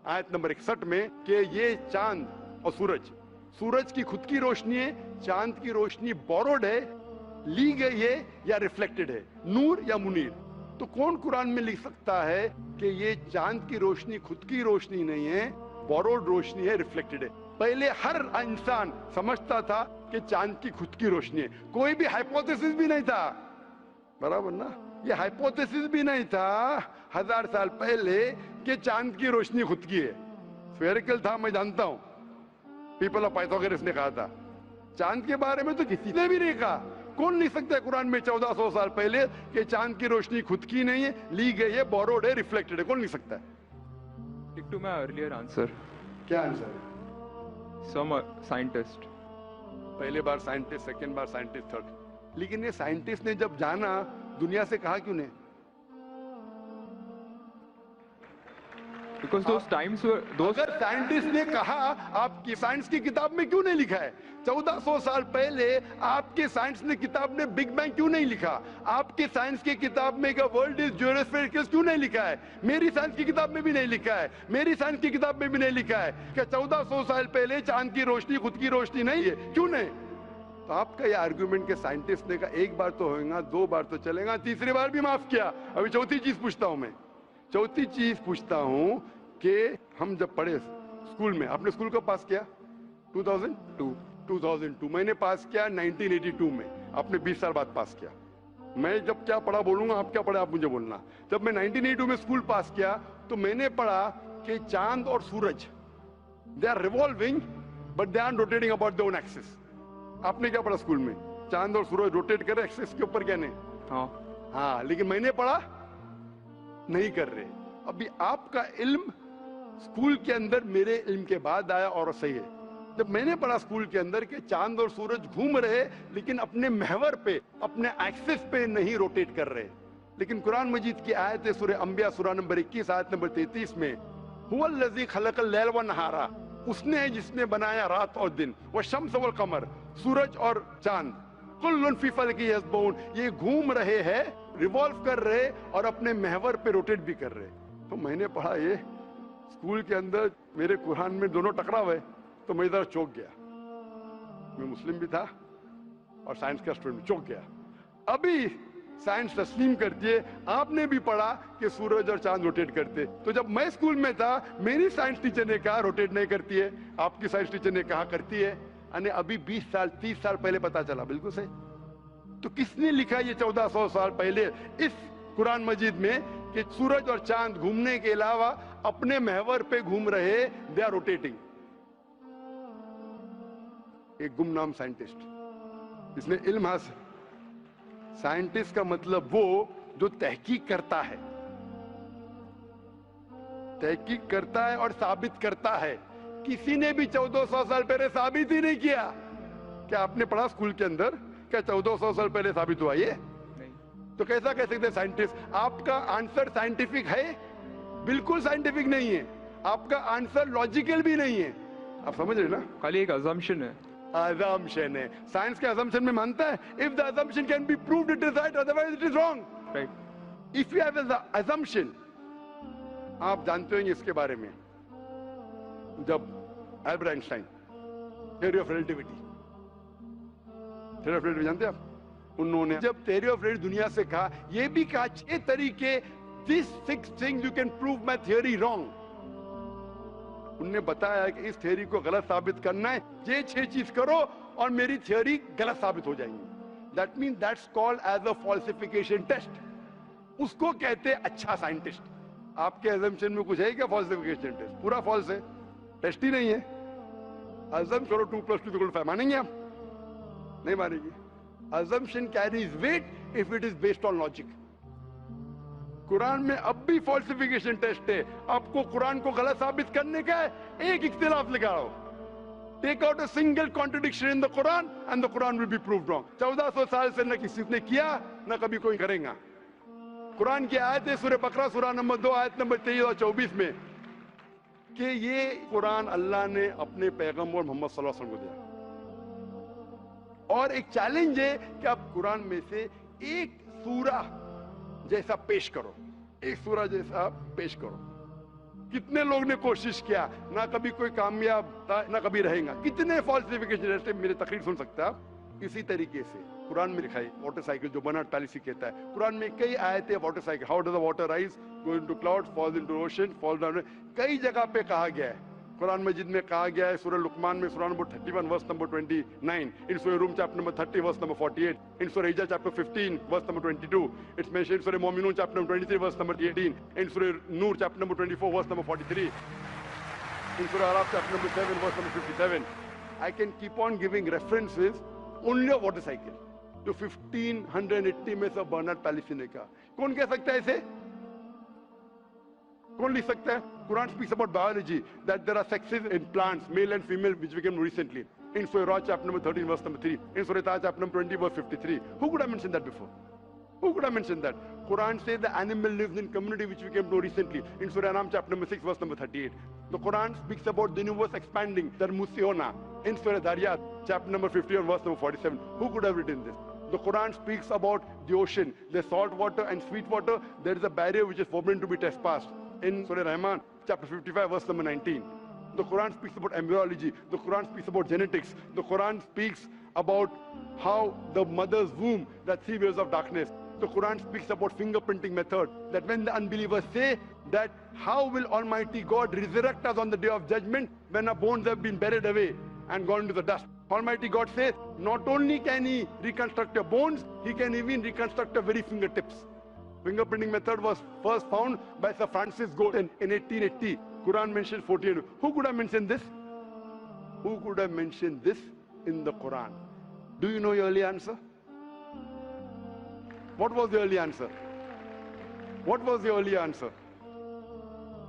आयत नंबर 61 में कि ये चांद और सूरज की खुद की रोशनी है, चांद की रोशनी बोरोड है, ली गई है या रिफ्लेक्टेड है, नूर या मुनीर। तो कौन कुरान में लिख सकता है कि ये चांद की रोशनी खुद की रोशनी नहीं है, बोरोड रोशनी है, रिफ्लेक्टेड है? पहले हर इंसान समझता था कि चांद की खुद की रोशनी है, कोई भी हाइपोथेसिस भी नहीं था, बराबर ना? ये हाइपोथेसिस भी नहीं था 1000 साल पहले कि चांद की रोशनी खुद की है। स्फेरिकल था, मैं जानता हूं, पीपल ऑफ पाइथागोरस ने कहा था। चांद के बारे में तो किसी ने भी नहीं कहा। कौन लिख सकता है कुरान में 1400 साल पहले कि चांद की रोशनी खुद की नहीं है, ली गई है, बोरोड है, रिफ्लेक्टेड है? कौन लिख सकता है? Stick to my earlier answer. क्या आंसर है? Some scientist. पहले बार साइंटिस्ट, सेकेंड बार साइंटिस्ट, थर्ड। लेकिन ये साइंटिस्ट ने जब जाना, दुनिया से कहा क्यों नहीं? Because those times were those. अगर साइंटिस्ट ने कहा, आपकी साइंस की किताब में क्यों नहीं लिखा है? 1400 साल पहले आपके साइंस ने किताब में बिग बैंग क्यों नहीं लिखा? आपके साइंस की किताब में वर्ल्ड इज ज्योमेट्रिकल क्यों नहीं लिखा है? मेरी साइंस की किताब में भी नहीं लिखा है, मेरी साइंस की किताब में भी नहीं लिखा है कि 1400 साल पहले चांद की रोशनी खुद की रोशनी नहीं है, क्यों नहीं? तो आपका ये आर्गुमेंट के साइंटिस्ट ने कहा एक बार तो होगा, दो बार तो चलेगा, तीसरी बार भी माफ किया। अभी चौथी चीज पूछता हूं मैं, चौथी चीज पूछता हूं कि हम जब पढ़े स्कूल में, आपने स्कूल कब पास किया? 2002 मैंने पास किया 1982 में, आपने 20 साल बाद पास किया। मैं जब क्या पढ़ा बोलूंगा, आप क्या पढ़ा आप मुझे बोलना। जब मैं 1982 में स्कूल पास किया तो मैंने पढ़ा कि चांद और सूरज they are revolving but they are rotating about their own axis. आपने क्या पढ़ा स्कूल में? चांद और सूरज रोटेट कर रहे एक्सिस के ऊपर, क्या नहीं? हाँ, लेकिन मैंने पढ़ा नहीं कर रहे। अभी आपका इल्म स्कूल के अंदर मेरे इल्म के बाद आया और सही है। जब मैंने पढ़ा स्कूल के अंदर कि चांद और सूरज घूम रहे लेकिन अपने महवर पे, अपने एक्सिस पे नहीं रोटेट कर रहे। लेकिन कुरान मजीद की आयत है सूरह अंबिया सूरह नंबर 21 आयत नंबर 33 में, हुवल्लज़ी खलक़ल लैल व नहारा, उसने है जिसने बनाया रात और दिन, व शम्स वल कमर, सूरज और चांद, कुल्लुन फी फलकी यस्बहून, ये घूम रहे हैं, रिवॉल्व कर रहे और अपने महवर पे रोटेट भी कर रहे। तो मैंने पढ़ा ये स्कूल के अंदर, मेरे कुरान में दोनों टकरा हुए, तो मैं इधर चौंक गया। मैं मुस्लिम भी था और साइंस का स्टूडेंट, चौंक गया। अभी साइंस तस्लीम करती है, आपने भी पढ़ा कि सूरज और चांद रोटेट करते। तो जब मैं स्कूल में था मेरी साइंस टीचर ने कहा रोटेट नहीं करती है, आपकी साइंस टीचर ने कहा करती है। अने अभी 20 साल 30 साल पहले पता चला, बिल्कुल सही। तो किसने लिखा ये 1400 साल पहले इस कुरान मजीद में कि सूरज और चांद घूमने के अलावा अपने महवर पे घूम रहे, दे आर रोटेटिंग? एक गुमनाम साइंटिस्ट, इसने इल्म हासिल। साइंटिस्ट का मतलब वो जो तहकीक करता है, तहकीक करता है और साबित करता है। किसी ने भी 1400 साल पहले साबित ही नहीं किया। क्या आपने पढ़ा स्कूल के अंदर क्या 1400 साल पहले साबित हुआ ये? तो कैसा कह सकते साइंटिस्ट? आपका आंसर साइंटिफिक है? बिल्कुल साइंटिफिक नहीं है। आपका आंसर लॉजिकल भी नहीं है। आप समझ रहे ना? खाली एक अजम्पशन है। assumption है। साइंस के assumption में मानता है if the assumption can be proved it is right, otherwise it is wrong. Right. If you have an assumption, आप जानते होंगे इसके बारे में, जब Albert Einstein theory of relativity, theory of relativity जानते हैं आप? उन्होंने जब थ्योरी ऑफ रिलेटिविटी दुनिया से कहा, ये भी कहा 6 तरीके, this 6 things you can prove my theory wrong. उन्होंने बताया कि इस थ्योरी को गलत साबित करना है, ये 6 चीज करो और मेरी थ्योरी गलत साबित हो जाएंगी। That mean that's called as a falsification test. उसको कहते हैं अच्छा साइंटिस्ट। आपके अजम्पशन में कुछ है क्या फॉल्सिफिकेशन टेस्ट? पूरा फॉल्स है, टेस्ट ही नहीं है। अजम करो 2 + 2 = 5, मानेंगे आप? नहीं मानेंगे। Assumption carries weight if it is based on logic. Quran में अब भी फॉल्सिफिकेशन टेस्ट है। आपको कुरान को गलत साबित करने का है, एक इख्तिलाफ लगाओ, take out a single contradiction in the Quran and the Quran will be proved wrong. 1400 साल से न किसी ने किया न कभी कोई करेगा। कुरान की आयत है सूरह बकरा सूरह नंबर 2 आयत नंबर 23 और 24 में कि ये कुरान अल्लाह ने अपने पैगंबर मोहम्मद सल्लल्लाहु अलैहि वसल्लम को दिया। और एक चैलेंज है कि आप कुरान में से एक सूरा जैसा पेश करो, एक सूरा जैसा पेश करो। कितने लोग ने कोशिश किया, ना कभी कोई कामयाब था ना कभी रहेगा। कितने फॉल्सिफिकेशन जैसे मेरे तकरीर सुन सकते हैं आप। इसी तरीके से कुरान में लिखा है मोटरसाइकिल जो बर्नार्ड पॉलिसी कहता है। कुरान में कई आयतें motorcycle, how does the water rise, go into clouds, falls into ocean, fall down, कई जगह पे कहा गया है। कुरान मजीद में कहा गया है सूरह लुकमान में सूरह number 31 verse number 29, in Surah Rum chapter number 30 verse number 48, in Surah Hijr chapter 15 verse number 22, it's mentioned Surah Muminun chapter number 23 verse number 18, in Surah Noor chapter number 24 verse number 43, in Surah Araf chapter number 7 verse number 57. I can keep on giving references only of motorcycle. जो 1580 में से Bernard policy ने कहा। कौन कह सकता है इसे? कौन लिख सकता है? Quran speaks about biology, that there are sexes in plants, male and female, which we came recently. In Surah Ra chapter number 13 verse number 3. In Surah Taha chapter number 20 verse 53. Who could have mentioned that before? Who could have mentioned that? Quran says the animal lives in community, which we came to recently in Surah Ram chapter number 6 verse number 38. The Quran speaks about the universe expanding, Darmusiona, in Surah Dariyat chapter number 51 verse number 47. Who could have written this? The Quran speaks about the ocean, the salt water and sweet water. There is a barrier which is forbidden to be trespassed in Surah Rahman chapter 55 verse number 19. The Quran speaks about embryology. The Quran speaks about genetics. The Quran speaks about how the mother's womb, that 3 years of darkness. The Quran speaks about fingerprinting method, that when the unbelievers say that how will Almighty God resurrect us on the day of judgment when our bones have been buried away and gone to the dust. Almighty God says not only can he reconstruct your bones, he can even reconstruct your very fingertips. Fingerprinting method was first found by Sir Francis Galton in 1880. Quran mentions 48. Who could have mentioned this? Who could have mentioned this in the Quran? Do you know your early answer? What was the early answer? What was the early answer?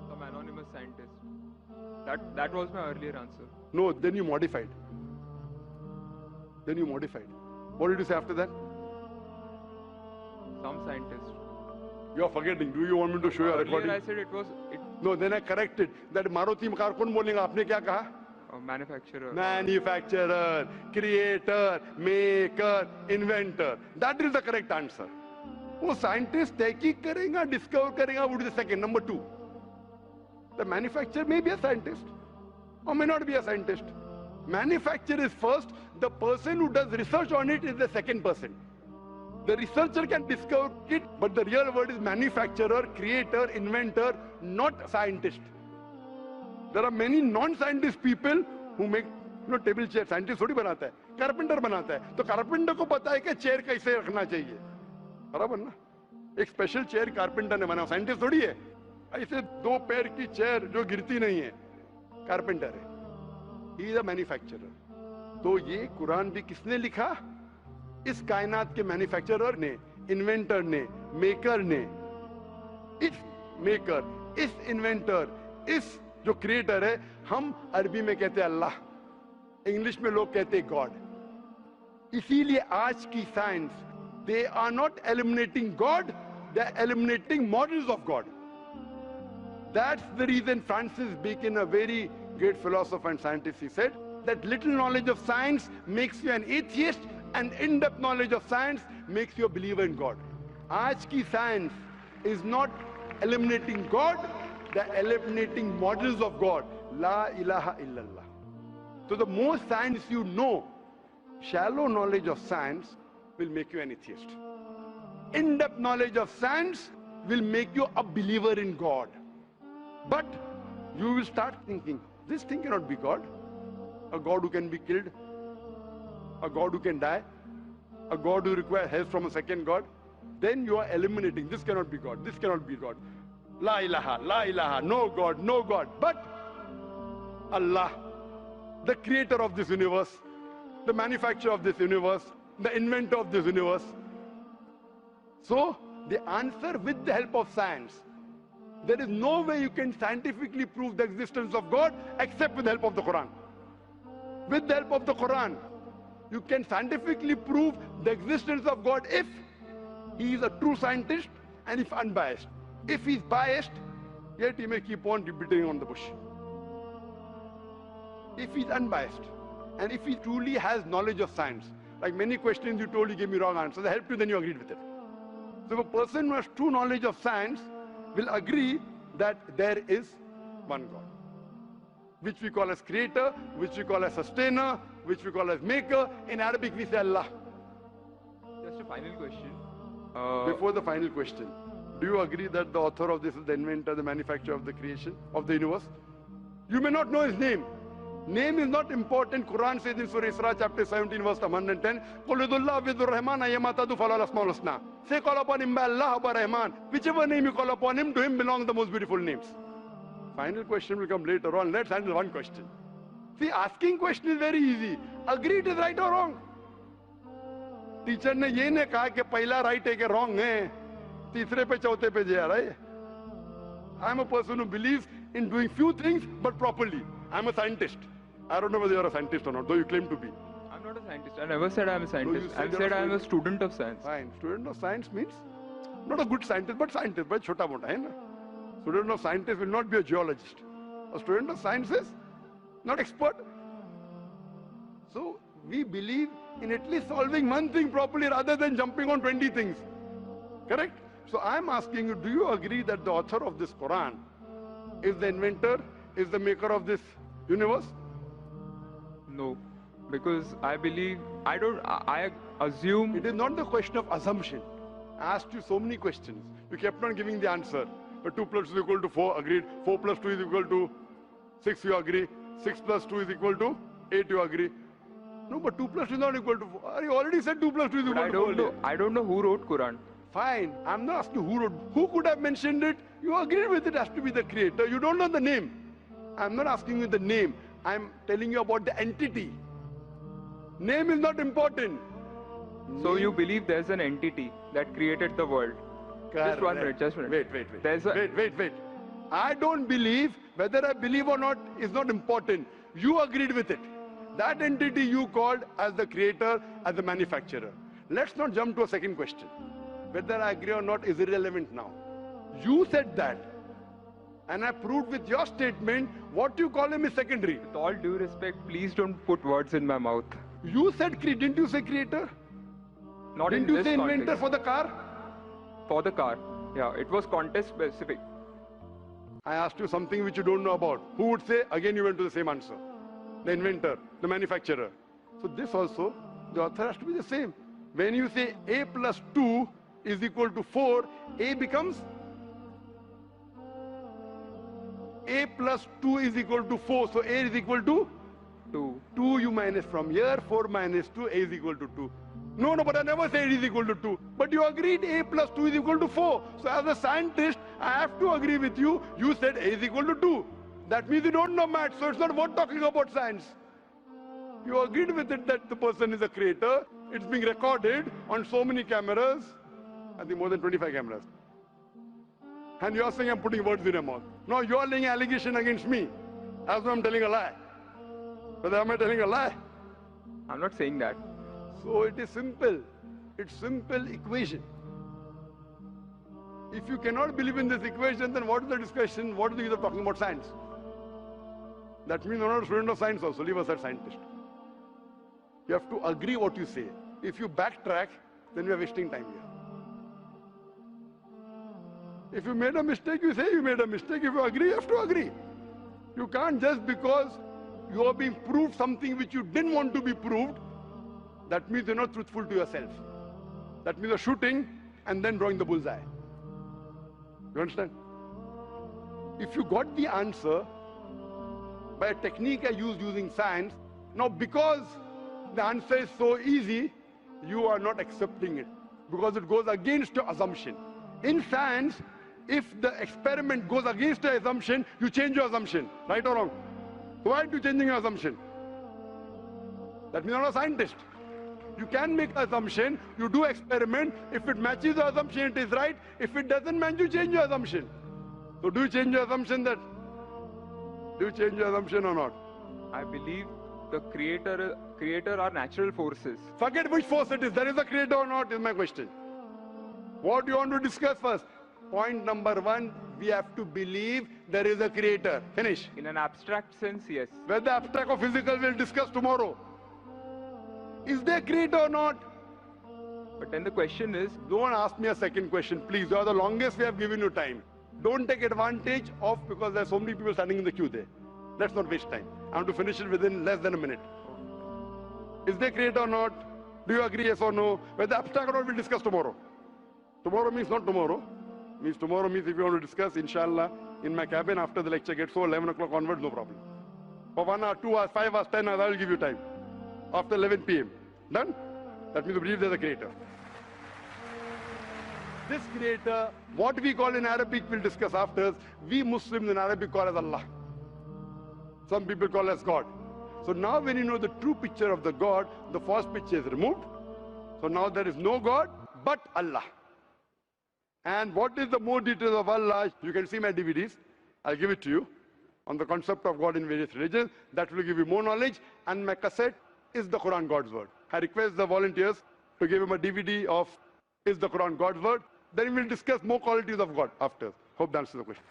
Some anonymous scientist. That was my earlier answer. No, then you modified. Then you modified. What did you say after that? Some scientist. You are forgetting. Do you want me to show you a recording? Earlier I said it was No, then I corrected. That Maruti car कौन बोलेगा? आपने क्या कहा? a manufacturer. Manufacturer, creator, maker, inventor. That is the correct answer. वो scientist तहकीक करेगा, discover करेगा, would be the second. Number 2. The manufacturer may be a scientist or may not be a scientist. Manufacturer is first. The person who does research on it is the second person. The researcher can discover it, but the real word is manufacturer, creator, inventor, not scientist. There are many non-scientist people who make table chair. Scientist थोड़ी बनाता है, carpenter बनाता है. तो carpenter को पता है कि chair कैसे रखना चाहिए. बराबर ना? एक special chair carpenter ने बनाया. Scientist थोड़ी है. ऐसे 2 पैर की chair जो गिरती नहीं है, carpenter है. He is a manufacturer. तो ये कुरान भी किसने लिखा? इस कायनात के मैन्युफैक्चरर ने, इन्वेंटर ने, मेकर ने. इस मेकर, इस इन्वेंटर, इस जो क्रिएटर है, हम अरबी में कहते हैं अल्लाह, इंग्लिश में लोग कहते हैं गॉड. इसीलिए आज की science, they are not eliminating God, they are eliminating models of God. That's the reason Francis Bacon, a very great philosopher and scientist, he said that little knowledge of science makes you an atheist and in-depth knowledge of science makes you a believer in God. Aaj ki science is not eliminating God, they're eliminating models of God. La ilaha illallah. So the more science you know, shallow knowledge of science will make you an atheist. In-depth knowledge of science will make you a believer in God. But you will start thinking, this thing cannot be God. A God who can be killed, a God who can die, a God who requires help from a second God. Then you are eliminating, this cannot be God, this cannot be God. La ilaha, no God, no God. But Allah, the creator of this universe, the manufacturer of this universe, the inventor of this universe. So the answer with the help of science. There is no way you can scientifically prove the existence of God except with the help of the Quran. With the help of the Quran, you can scientifically prove the existence of God if he is a true scientist and if unbiased. If he is biased, yet he may keep on beating on the bush. If he is unbiased and if he truly has knowledge of science, like many questions you told, you gave me wrong answers, I helped you, then you agreed with it. So if a person who has true knowledge of science will agree that there is one God, which we call as creator, which we call as sustainer, which we call as maker. In Arabic we say Allah. Just a final question. Before the final question, do you agree that the author of this is the inventor, the manufacturer of the creation, of the universe? You may not know his name. Name is not important. Quran says in Surah Isra chapter 17 verse 110, قُلْ ادُ اللَّهُ وِذُ الرَّحْمَنَ أَيَّمَا تَدُ فَلَا الْأَسْمَاءُ الْحُسْنَى. Say call upon him by Allah or by Rahman. Whichever name you call upon him, to him belong the most beautiful names. Final question will come later on. Let's handle one question. See, asking question is very easy. Agree it is right or wrong. Teacher ने ये नहीं कहा कि पहला right है कि wrong है, तीसरे पे चौथे पे जा रहा है. I am a person who believes in doing few things but properly. I am a scientist. I don't know whether you are a scientist or not, though you claim to be. I'm not a scientist. I never said I'm a scientist. said I you're said a I'm a student. student of science. Fine. Student of science means not a good scientist, but chota mota, hai na? Student of scientist will not be a geologist. A student of science is not expert. So we believe in at least solving one thing properly rather than jumping on 20 things. Correct? So I'm asking you, do you agree that the author of this Quran is the inventor, is the maker of this universe? No, because I believe, I assume. It is not the question of assumption. I asked you so many questions. You kept on giving the answer. But 2 plus 2 is equal to 4, agreed. 4 plus 2 is equal to 6, you agree. 6 plus 2 is equal to 8, you agree. No, but 2 plus 2 is not equal to 4. You already said 2 plus 2 is But equal to 4. I don't know who wrote Quran. Fine. I'm not asking who wrote. Who could have mentioned it? You agreed with it has to be the creator. You don't know the name. I'm not asking you the name. I'm telling you about the entity. Name is not important. So you believe there's an entity that created the world? Just 1 minute, just 1 minute. Wait. Wait. I don't believe. Whether I believe or not is not important. You agreed with it. That entity you called as the creator, as the manufacturer. Let's not jump to a second question. Whether I agree or not is irrelevant now. You said that. And I proved with your statement what you call him is secondary. With all due respect, please don't put words in my mouth. You said, didn't you say creator? Not Didn't in you this say inventor context. for the car? For the car. Yeah, it was context specific. I asked you something which you don't know about. Who would say? Again, you went to the same answer. The inventor, the manufacturer. So this also, the author has to be the same. When you say A plus 2 is equal to 4, A becomes A plus 2 is equal to 4. So A is equal to 2. 2 you minus from here, 4 minus 2, A is equal to 2. No, but I never said it is equal to 2. But you agreed A plus 2 is equal to 4. So as a scientist, I have to agree with you. You said A is equal to 2. That means you don't know math, so it's not worth talking about science. You agreed with it that the person is a creator. It's being recorded on so many cameras. I think more than 25 cameras. And you are saying I'm putting words in your mouth. No, you are laying an allegation against me. As though I'm telling a lie. Whether am I telling a lie? I'm not saying that. So it is simple. It's simple equation. If you cannot believe in this equation, then what is the discussion? What is the use of talking about science? That means you're not a student of science also. Leave aside scientist. You have to agree what you say. If you backtrack, then you are wasting time here. If you made a mistake, you say you made a mistake. If you agree, you have to agree. You can't just because you are being proved something which you didn't want to be proved, that means you're not truthful to yourself. That means you're shooting and then drawing the bullseye. You understand? If you got the answer by a technique I used using science, now because the answer is so easy, you are not accepting it because it goes against your assumption. In science, if the experiment goes against your assumption, you change your assumption, right or wrong? Why are you changing your assumption? That means you're not a scientist. You can make an assumption, you do experiment, if it matches the assumption, it is right. If it doesn't match, you change your assumption. So do you change your assumption that? Do you change your assumption or not? I believe the creator are natural forces. Forget which force it is. There is a creator or not is my question. What do you want to discuss first? Point number 1, we have to believe there is a creator. Finish. In an abstract sense, yes. Whether abstract or physical, we'll discuss tomorrow. Is there a creator or not? But then the question is, Don't ask me a second question, please. You are the longest we have given you time. Don't take advantage of, because there are so many people standing in the queue there. Let's not waste time. I want to finish it within less than a minute. Is there a creator or not? Do you agree, yes or no? Whether abstract or not, we'll discuss tomorrow. Tomorrow means not tomorrow. Tomorrow means if you want to discuss, inshallah, in my cabin after the lecture gets so 11 o'clock onwards, no problem. For 1 hour, 2 hours, 5 hours, 10 hours, I will give you time. After 11 p.m. Done? That means you believe there's a creator. This creator, what we call in Arabic, we'll discuss after. We Muslims in Arabic call as Allah. Some people call as God. So now when you know the true picture of the God, the false picture is removed. So now there is no God but Allah. And what is the more details of Allah? You can see my DVDs. I'll give it to you on the concept of God in various religions. That will give you more knowledge. And my cassette is the Quran God's word? I request the volunteers to give him a DVD of Is the Quran God's word? Then we'll discuss more qualities of God after. Hope that answers the question.